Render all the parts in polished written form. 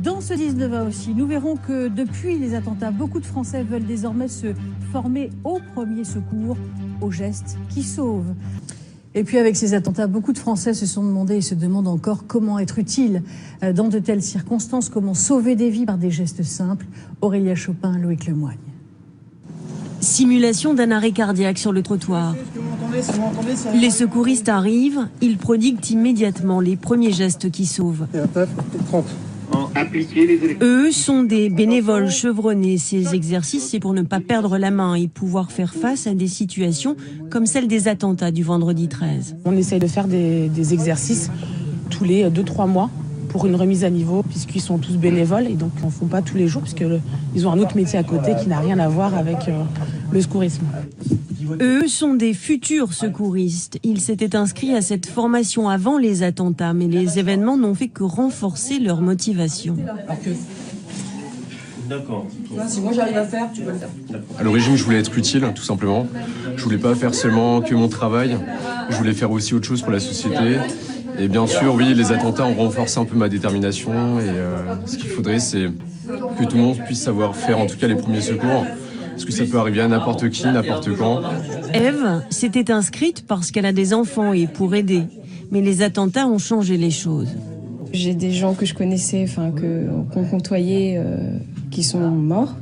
Dans ce 19 aussi, nous verrons que depuis les attentats, beaucoup de Français veulent désormais se former au premier secours, aux gestes qui sauvent. Et puis avec ces attentats, beaucoup de Français se sont demandé et se demandent encore comment être utile dans de telles circonstances, comment sauver des vies par des gestes simples. Aurélia Chopin, Loïc Lemoigne. Simulation d'un arrêt cardiaque sur le trottoir. Les secouristes arrivent, ils prodiguent immédiatement les premiers gestes qui sauvent. Eux sont des bénévoles chevronnés. Ces exercices, c'est pour ne pas perdre la main et pouvoir faire face à des situations comme celle des attentats du vendredi 13. On essaye de faire des exercices tous les 2-3 mois pour une remise à niveau, puisqu'ils sont tous bénévoles et donc ils n'en font pas tous les jours, puisqu'ils ont un autre métier à côté qui n'a rien à voir avec le secourisme. Eux sont des futurs secouristes. Ils s'étaient inscrits à cette formation avant les attentats, mais les événements n'ont fait que renforcer leur motivation. D'accord. Si moi j'arrive à faire, tu peux le faire. À l'origine, je voulais être utile, tout simplement. Je voulais pas faire seulement que mon travail. Je voulais faire aussi autre chose pour la société. Et bien sûr, oui, les attentats ont renforcé un peu ma détermination. Et ce qu'il faudrait, c'est que tout le monde puisse savoir faire, en tout cas, les premiers secours. Parce que ça peut arriver à n'importe qui, n'importe quand. Ève s'était inscrite parce qu'elle a des enfants et pour aider. Mais les attentats ont changé les choses. J'ai des gens que je connaissais, qu'on côtoyait, qui sont morts.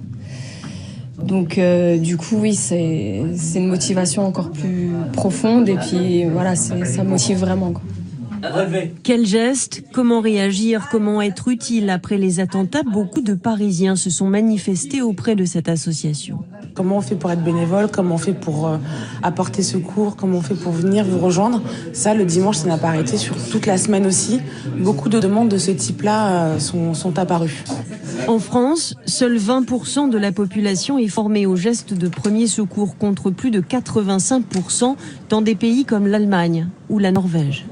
Donc du coup, oui, c'est une motivation encore plus profonde. Et puis voilà, ça motive vraiment, quoi. Quel geste? Comment réagir? Comment être utile? Après les attentats, beaucoup de Parisiens se sont manifestés auprès de cette association. Comment on fait pour être bénévole? Comment on fait pour apporter secours? Comment on fait pour venir vous rejoindre? Ça, le dimanche, ça n'a pas arrêté sur toute la semaine aussi. Beaucoup de demandes de ce type-là sont apparues. En France, seuls 20% de la population est formée aux gestes de premier secours contre plus de 85% dans des pays comme l'Allemagne ou la Norvège.